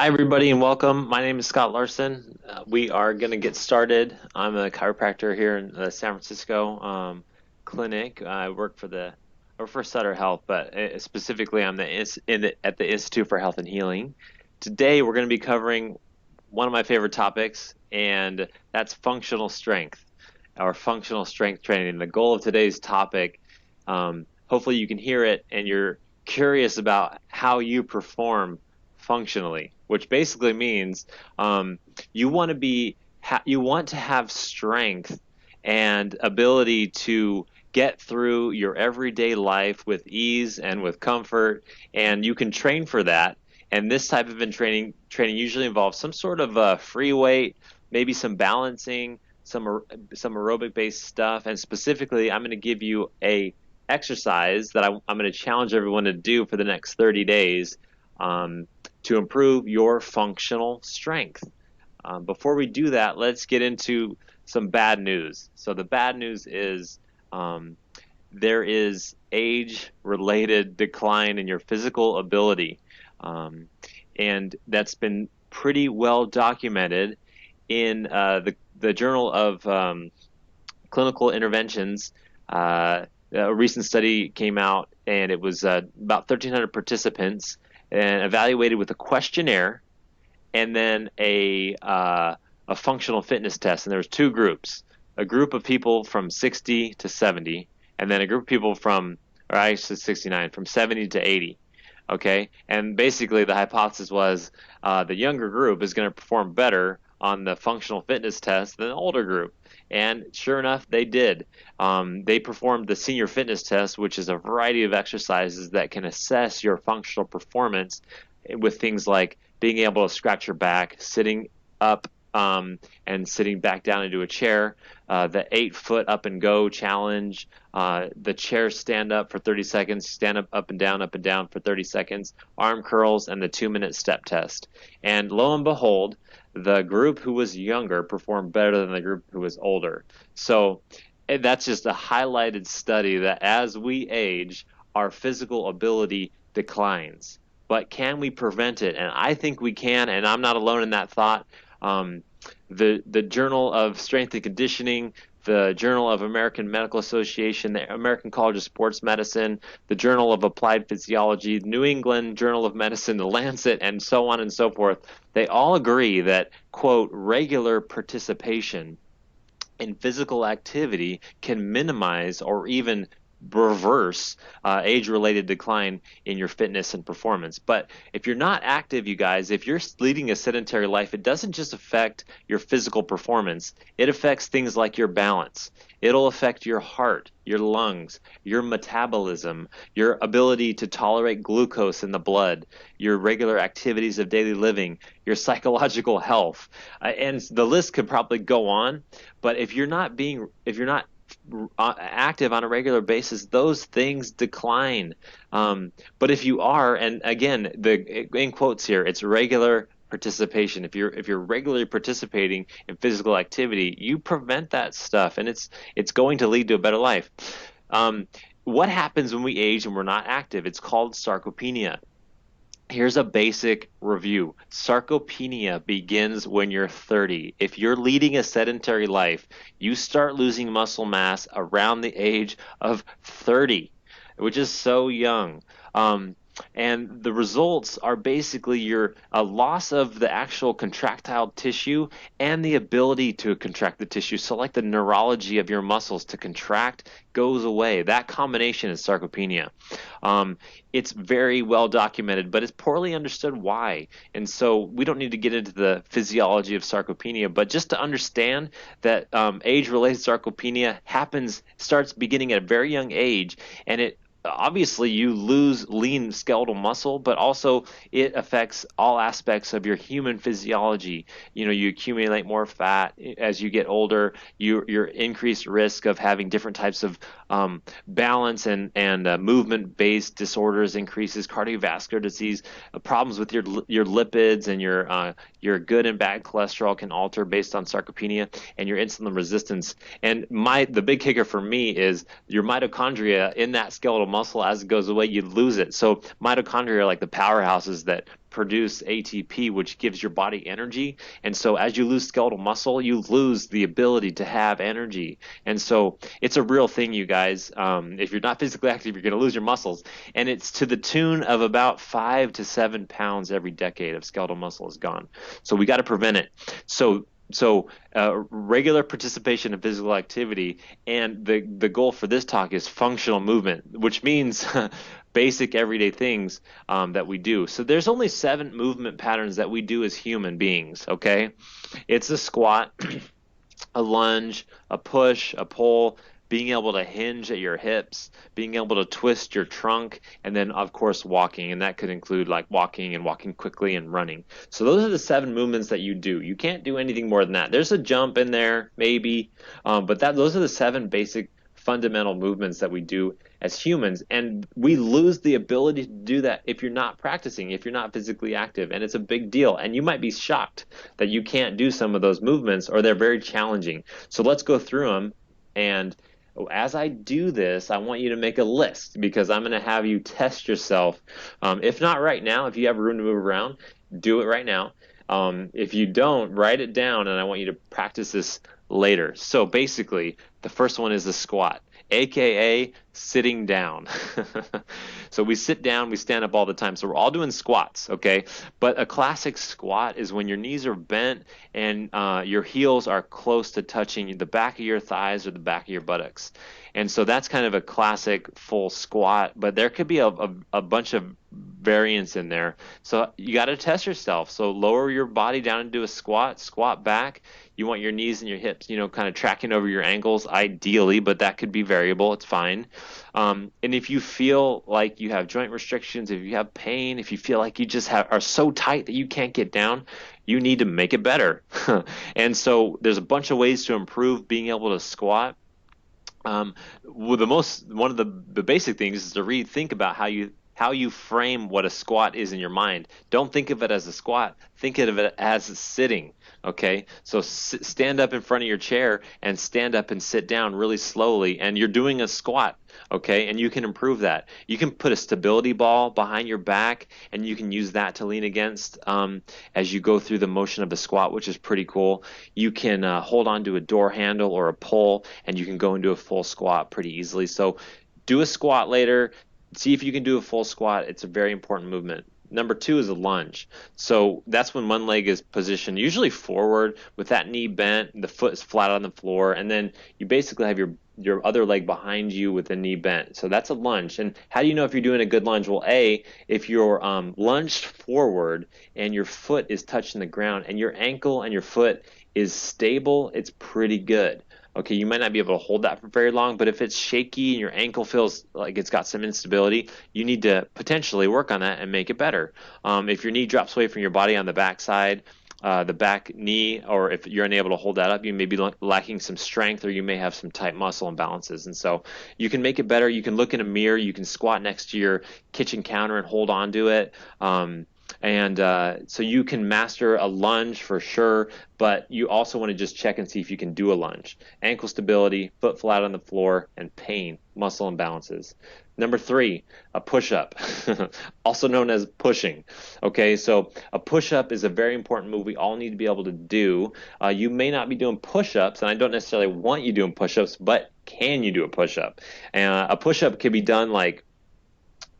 Hi, everybody, and welcome. My name is Scott Larsen. We are going to get started. I'm a chiropractor here in the San Francisco clinic. I work for Sutter Health, but specifically, I'm at the Institute for Health and Healing. Today, we're going to be covering one of my favorite topics, and that's functional strength, our functional strength training. The goal of today's topic, hopefully, you can hear it, and you're curious about how you perform functionally, which basically means you want to you want to have strength and ability to get through your everyday life with ease and with comfort, and you can train for that. And this type of training usually involves some sort of free weight, maybe some balancing, some aerobic based stuff. And specifically, I'm going to give you a exercise that I'm going to challenge everyone to do for the next 30 days. To improve your functional strength. Before we do that, let's get into some bad news. So the bad news is there is age-related decline in your physical ability, and that's been pretty well documented in the Journal of Clinical Interventions. A recent study came out, and it was about 1,300 participants and evaluated with a questionnaire and then a functional fitness test. And there was two groups, a group of people from 60 to 70, and then a group of people from 69, from 70 to 80. Okay, and basically the hypothesis was the younger group is going to perform better on the functional fitness test than the older group. And sure enough, they did. They performed the senior fitness test, which is a variety of exercises that can assess your functional performance with things like being able to scratch your back, sitting up and sitting back down into a chair, the 8-foot up and go challenge, the chair stand up for 30 seconds, stand up and down for 30 seconds, arm curls, and the 2-minute step test. And lo and behold, the group who was younger performed better than the group who was older. So that's just a highlighted study that as we age, our physical ability declines. But can we prevent it? And I think we can, and I'm not alone in that thought. The Journal of Strength and Conditioning, the Journal of American Medical Association, the American College of Sports Medicine, the Journal of Applied Physiology, New England Journal of Medicine, the Lancet, and so on and so forth, they all agree that, quote, regular participation in physical activity can minimize or even reverse age-related decline in your fitness and performance. But if you're not active, you guys, if you're leading a sedentary life, it doesn't just affect your physical performance. It affects things like your balance. It'll affect your heart, your lungs, your metabolism, your ability to tolerate glucose in the blood, your regular activities of daily living, your psychological health. And the list could probably go on, but if you're not active on a regular basis, those things decline. But if you are, and again, in quotes here, it's regular participation. If you're regularly participating in physical activity, you prevent that stuff, and it's going to lead to a better life. What happens when we age and we're not active? It's called sarcopenia. Here's a basic review. Sarcopenia begins when you're 30. If you're leading a sedentary life, you start losing muscle mass around the age of 30, which is so young. And the results are basically a loss of the actual contractile tissue and the ability to contract the tissue. So like the neurology of your muscles to contract goes away. That combination is sarcopenia. It's very well documented, but it's poorly understood why. And so we don't need to get into the physiology of sarcopenia, but just to understand that age-related sarcopenia starts beginning at a very young age, and it obviously you lose lean skeletal muscle, but also it affects all aspects of your human physiology. You accumulate more fat as you get older. Your increased risk of having different types of balance and movement-based disorders increases, cardiovascular disease, problems with your lipids and your good and bad cholesterol can alter based on sarcopenia, and your insulin resistance. And the big kicker for me is your mitochondria in that skeletal muscle, as it goes away, you lose it. So mitochondria are like the powerhouses that produce ATP, which gives your body energy. And so as you lose skeletal muscle, you lose the ability to have energy. And so it's a real thing, you guys. If you're not physically active, you're going to lose your muscles. And it's to the tune of about 5 to 7 pounds every decade of skeletal muscle is gone. So we got to prevent it. So regular participation in physical activity, and the goal for this talk is functional movement, which means basic everyday things that we do. So there's only 7 movement patterns that we do as human beings, okay? It's a squat, a lunge, a push, a pull, being able to hinge at your hips, being able to twist your trunk, and then, of course, walking. And that could include like walking and walking quickly and running. So those are the 7 movements that you do. You can't do anything more than that. There's a jump in there, maybe, but those are the 7 basic fundamental movements that we do as humans. And we lose the ability to do that if you're not practicing, if you're not physically active. And it's a big deal. And you might be shocked that you can't do some of those movements, or they're very challenging. So let's go through them. And as I do this, I want you to make a list, because I'm going to have you test yourself. If not right now, if you have room to move around, do it right now. If you don't, write it down, and I want you to practice this later. So basically, the first one is the squat, aka sitting down. So we sit down, we stand up all the time. So we're all doing squats, okay? But a classic squat is when your knees are bent and your heels are close to touching the back of your thighs or the back of your buttocks. And so that's kind of a classic full squat, but there could be a bunch of variants in there. So you got to test yourself. So lower your body down into a squat, squat back. You want your knees and your hips, kind of tracking over your ankles ideally, but that could be variable. It's fine. And if you feel like you have joint restrictions, if you have pain, if you feel like you just are so tight that you can't get down, you need to make it better. And so there's a bunch of ways to improve being able to squat. One of the basic things is to rethink about how you frame what a squat is in your mind. Don't think of it as a squat. Think of it as sitting. Okay, so stand up in front of your chair and stand up and sit down really slowly, and you're doing a squat. Okay, and you can improve that. You can put a stability ball behind your back, and you can use that to lean against as you go through the motion of the squat, which is pretty cool. You can hold on to a door handle or a pole, and you can go into a full squat pretty easily. So do a squat later. See if you can do a full squat. It's a very important movement. Number 2 is a lunge. So that's when one leg is positioned usually forward with that knee bent, the foot is flat on the floor, and then you basically have your other leg behind you with the knee bent. So that's a lunge. And how do you know if you're doing a good lunge? Well, if you're lunged forward and your foot is touching the ground and your ankle and your foot is stable, it's pretty good. Okay, you might not be able to hold that for very long, but if it's shaky and your ankle feels like it's got some instability, you need to potentially work on that and make it better. If your knee drops away from your body on the back side, the back knee, or if you're unable to hold that up, you may be lacking some strength, or you may have some tight muscle imbalances. And so you can make it better. You can look in a mirror. You can squat next to your kitchen counter and hold on to it. So you can master a lunge for sure, but you also want to just check and see if you can do a lunge. Ankle stability, foot flat on the floor, and pain, muscle imbalances. Number 3, a push-up, also known as pushing. Okay, so a push-up is a very important move we all need to be able to do. You may not be doing push-ups, and I don't necessarily want you doing push-ups, but can you do a push-up? A push-up can be done like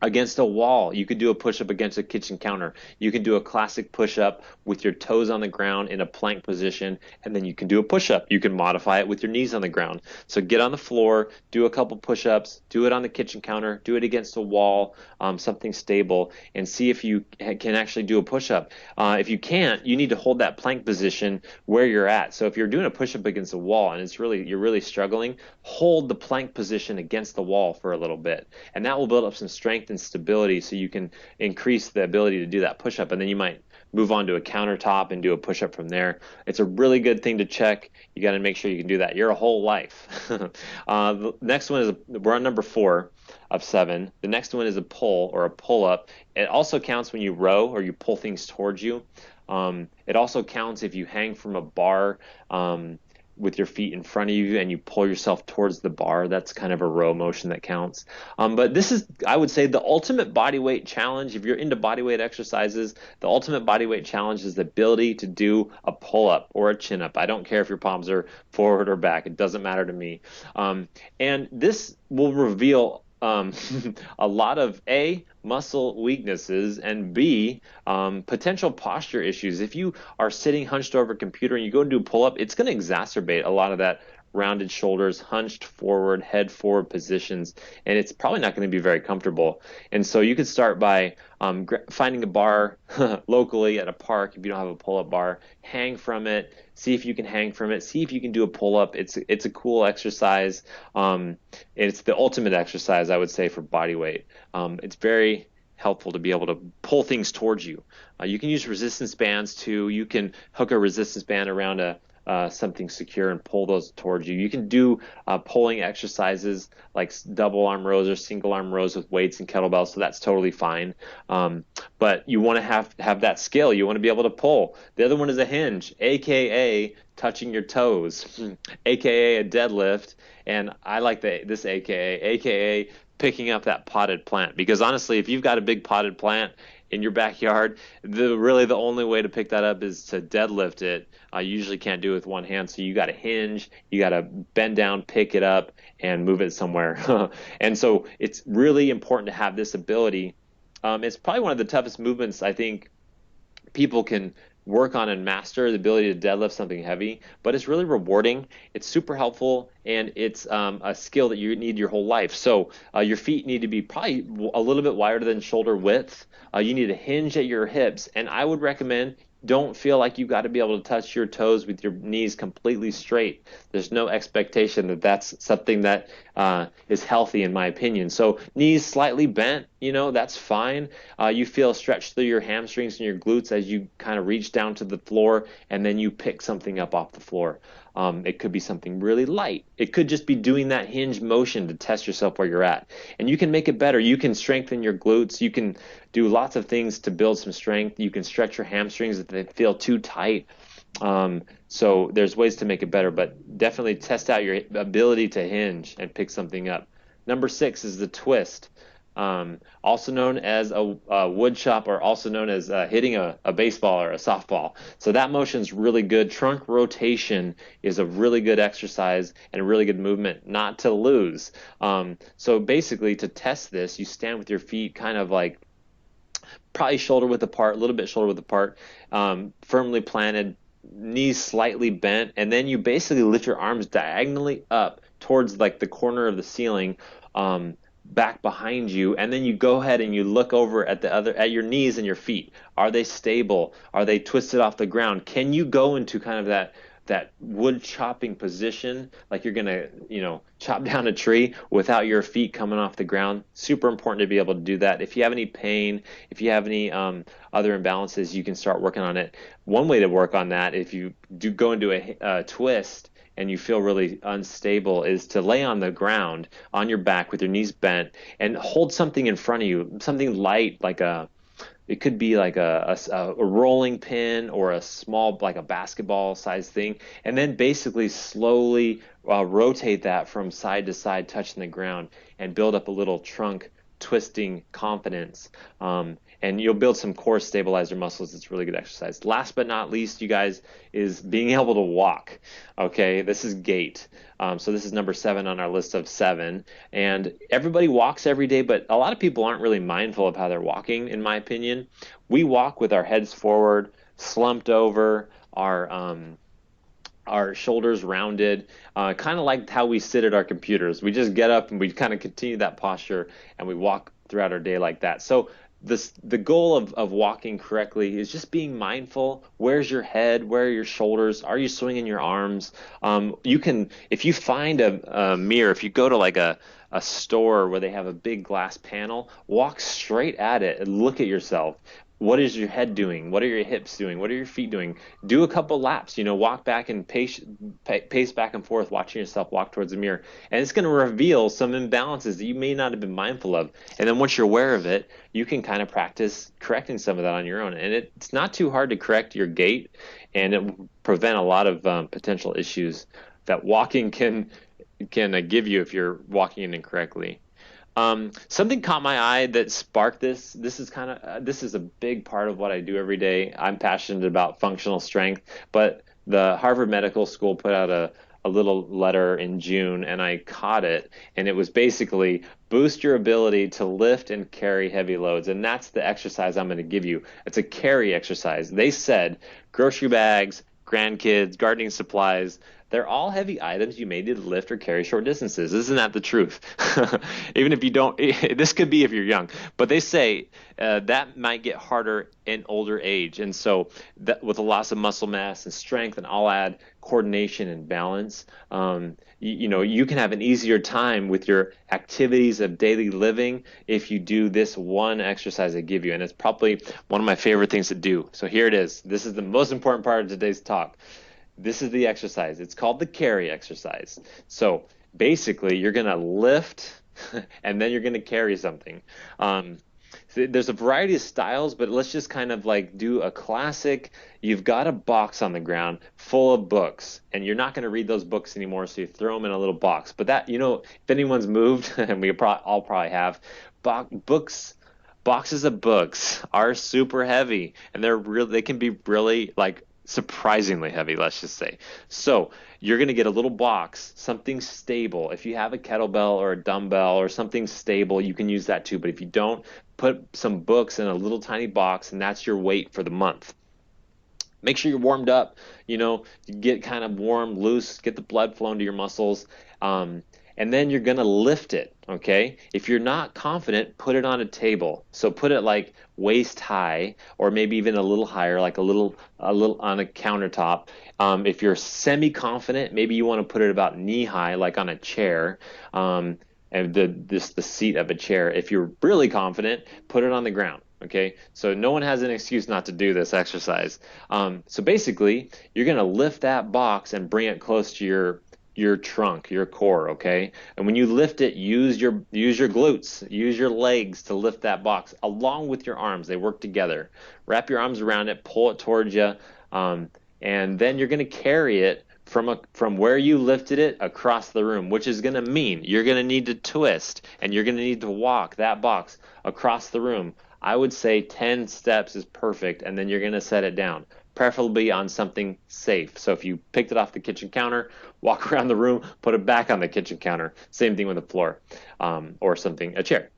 against a wall. You could do a push-up against a kitchen counter. You can do a classic push-up with your toes on the ground in a plank position, and then you can do a push-up. You can modify it with your knees on the ground. So get on the floor, do a couple push-ups, do it on the kitchen counter, do it against a wall, something stable, and see if you can actually do a push-up. If you can't, you need to hold that plank position where you're at. So if you're doing a push-up against a wall and you're really struggling, hold the plank position against the wall for a little bit, and that will build up some strength and stability so you can increase the ability to do that push-up, and then you might move on to a countertop and do a push-up from there. It's a really good thing to check. You got to make sure you can do that your whole life. The next one is, we're on number 4 of 7. The next one is a pull or a pull-up. It also counts when you row or you pull things towards you. It also counts if you hang from a bar. with your feet in front of you and you pull yourself towards the bar. That's kind of a row motion that counts. But this is, I would say, the ultimate body weight challenge. If you're into body weight exercises, the ultimate body weight challenge is the ability to do a pull-up or a chin-up. I don't care if your palms are forward or back. It doesn't matter to me. And this will reveal a lot of A, muscle weaknesses, and B, potential posture issues. If you are sitting hunched over a computer and you go and do a pull-up, it's going to exacerbate a lot of that rounded shoulders, hunched forward, head forward positions, and it's probably not going to be very comfortable. And so you could start by finding a bar locally at a park if you don't have a pull-up bar, hang from it, see if you can hang from it, see if you can do a pull-up. It's a cool exercise. It's the ultimate exercise, I would say, for body weight. It's very helpful to be able to pull things towards you. You can use resistance bands too. You can hook a resistance band around something secure and pull those towards you. You can do pulling exercises like double arm rows or single arm rows with weights and kettlebells, so that's totally fine. But you want to have that skill. You want to be able to pull. The other one is a hinge, aka touching your toes, aka a deadlift. And I like this aka picking up that potted plant, because honestly, if you've got a big potted plant in your backyard, really the only way to pick that up is to deadlift it. You usually can't do it with one hand, so you got to hinge, you got to bend down, pick it up, and move it somewhere. And so it's really important to have this ability. It's probably one of the toughest movements I think people can work on and master, the ability to deadlift something heavy, but it's really rewarding. It's super helpful, and it's a skill that you need your whole life. So your feet need to be probably a little bit wider than shoulder width. You need to hinge at your hips, and I would recommend don't feel like you got to be able to touch your toes with your knees completely straight. There's no expectation that that's something that is healthy, in my opinion. So knees slightly bent, that's fine. You feel stretched through your hamstrings and your glutes as you kind of reach down to the floor, and then you pick something up off the floor. It could be something really light. It could just be doing that hinge motion to test yourself where you're at. And you can make it better. You can strengthen your glutes. You can do lots of things to build some strength. You can stretch your hamstrings if they feel too tight. So there's ways to make it better, but definitely test out your ability to hinge and pick something up. Number 6 is the twist. Also known as a wood chop, or also known as hitting a baseball or a softball. So that motion is really good. Trunk rotation is a really good exercise and a really good movement not to lose. So basically, to test this, you stand with your feet kind of like probably shoulder width apart, a little bit shoulder width apart, firmly planted, knees slightly bent, and then you basically lift your arms diagonally up towards like the corner of the ceiling, back behind you, and then you go ahead and you look over at your knees and your feet. Are they stable? Are they twisted off the ground? Can you go into kind of that wood chopping position, like you're gonna chop down a tree without your feet coming off the ground? Super important to be able to do that. If you have any pain, if you have any other imbalances, you can start working on it. One way to work on that, if you do go into a twist and you feel really unstable, is to lay on the ground on your back with your knees bent and hold something in front of you, something light, it could be like a rolling pin or a small, like a basketball size thing, and then basically slowly rotate that from side to side, touching the ground, and build up a little trunk twisting confidence. And you'll build some core stabilizer muscles. It's really good exercise. Last but not least, you guys, is being able to walk. Okay, this is gait. So this is number 7 on our list of 7. And everybody walks every day, but a lot of people aren't really mindful of how they're walking, in my opinion. We walk with our heads forward, slumped over, our shoulders rounded, kind of like how we sit at our computers. We just get up and we kind of continue that posture, and we walk throughout our day like that. So the goal of walking correctly is just being mindful. Where's your head? Where are your shoulders? Are you swinging your arms? You can, if you find a mirror, if you go to like a store where they have a big glass panel, walk straight at it and look at yourself. what is your head doing? What are your hips doing? What are your feet doing? Do a couple laps, walk back and pace back and forth, watching yourself walk towards the mirror. And it's going to reveal some imbalances that you may not have been mindful of. And then once you're aware of it, you can kind of practice correcting some of that on your own. And it's not too hard to correct your gait, and it will prevent a lot of potential issues that walking can give you if you're walking in incorrectly. Something caught my eye that sparked this. This is a big part of what I do every day. I'm passionate about functional strength, but the Harvard Medical School put out a little letter in June, and I caught it, and it was basically boost your ability to lift and carry heavy loads. And that's the exercise I'm going to give you. It's a carry exercise. They said grocery bags, grandkids, gardening supplies, they're all heavy items you may need to lift or carry short distances. Isn't that the truth? Even if you don't, this could be if you're young, but they say that might get harder in older age. And so that, with a loss of muscle mass and strength, and I'll add coordination and balance, you can have an easier time with your activities of daily living if you do this one exercise I give you. And it's probably one of my favorite things to do. So here it is. This is the most important part of today's talk. This is the exercise. It's called the carry exercise. So basically, you're going to lift and then you're going to carry something. There's a variety of styles, but let's just kind of like do a classic. You've got a box on the ground full of books, and you're not going to read those books anymore, so you throw them in a little box. But that, if anyone's moved, and we all probably have, boxes of books are super heavy, and they can be really like surprisingly heavy, let's just say. So you're going to get a little box, something stable. If you have a kettlebell or a dumbbell or something stable, you can use that too. But if you don't, put some books in a little tiny box, and that's your weight for the month. Make sure you're warmed up, you get kind of warm, loose, get the blood flowing to your muscles. And then you're going to lift it, okay? If you're not confident, put it on a table. So put it like waist high, or maybe even a little higher, like a little on a countertop. If you're semi-confident, maybe you want to put it about knee high, like on a chair, and the seat of a chair. If you're really confident, put it on the ground. Okay, so no one has an excuse not to do this exercise. So basically, you're going to lift that box and bring it close to your trunk, your core, okay? And when you lift it, use your glutes, use your legs to lift that box along with your arms. They work together. Wrap your arms around it, pull it towards you, and then you're going to carry it from where you lifted it across the room, which is going to mean you're going to need to twist, and you're going to need to walk that box across the room. I would say 10 steps is perfect, and then you're going to set it down, preferably on something safe. So if you picked it off the kitchen counter, walk around the room, put it back on the kitchen counter. Same thing with the floor, or a chair.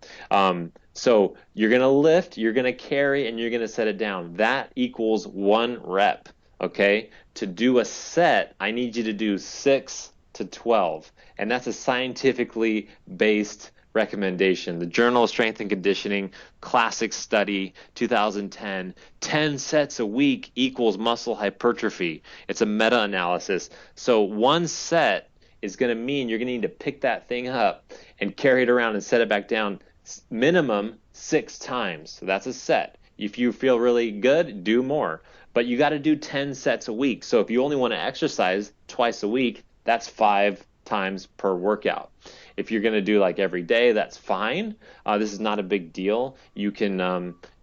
So you're going to lift, you're going to carry, and you're going to set it down. That equals 1 rep, okay? To do a set, I need you to do 6 to 12, and that's a scientifically based recommendation. The Journal of Strength and Conditioning, classic study, 2010, 10 sets a week equals muscle hypertrophy. It's a meta-analysis. So 1 set is going to mean you're going to need to pick that thing up and carry it around and set it back down minimum 6 times. So that's a set. If you feel really good, do more. But you got to do 10 sets a week. So if you only want to exercise twice a week, that's 5 times per workout. If you're going to do like every day, that's fine. This is not a big deal. You can,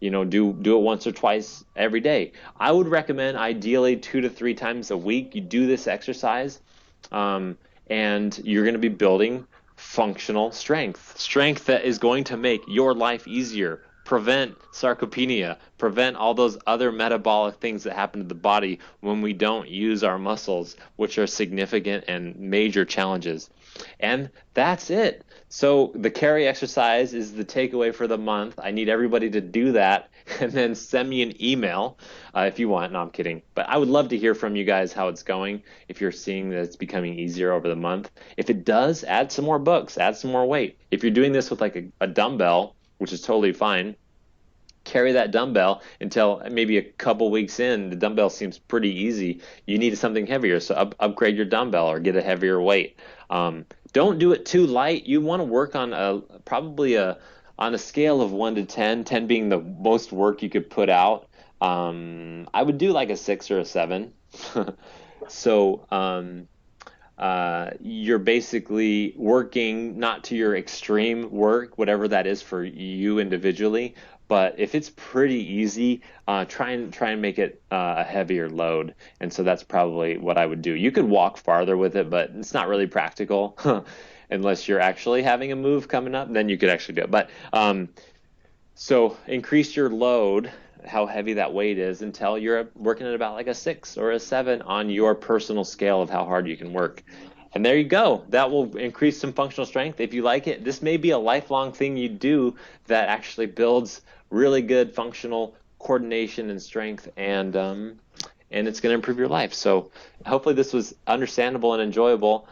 do it once or twice every day. I would recommend ideally 2 to 3 times a week. You do this exercise, and you're going to be building functional strength that is going to make your life easier, prevent sarcopenia, prevent all those other metabolic things that happen to the body when we don't use our muscles, which are significant and major challenges. And that's it. So the carry exercise is the takeaway for the month. I need everybody to do that, and then send me an email if you want. No, I'm kidding. But I would love to hear from you guys how it's going, if you're seeing that it's becoming easier over the month. If it does, add some more books, add some more weight. If you're doing this with like a dumbbell, which is totally fine, carry that dumbbell until maybe a couple weeks in, the dumbbell seems pretty easy. You need something heavier, so upgrade your dumbbell or get a heavier weight. Don't do it too light. You want to work on on a scale of 1 to 10, 10 being the most work you could put out, I would do like a 6 or a 7. So you're basically working not to your extreme work, whatever that is for you individually. But if it's pretty easy, try and make it a heavier load. And so that's probably what I would do. You could walk farther with it, but it's not really practical unless you're actually having a move coming up. Then you could actually do it. But so increase your load, how heavy that weight is, until you're working at about like a 6 or a 7 on your personal scale of how hard you can work. And there you go. That will increase some functional strength. If you like it, this may be a lifelong thing you do that actually builds really good functional coordination and strength, and it's going to improve your life. So hopefully this was understandable and enjoyable.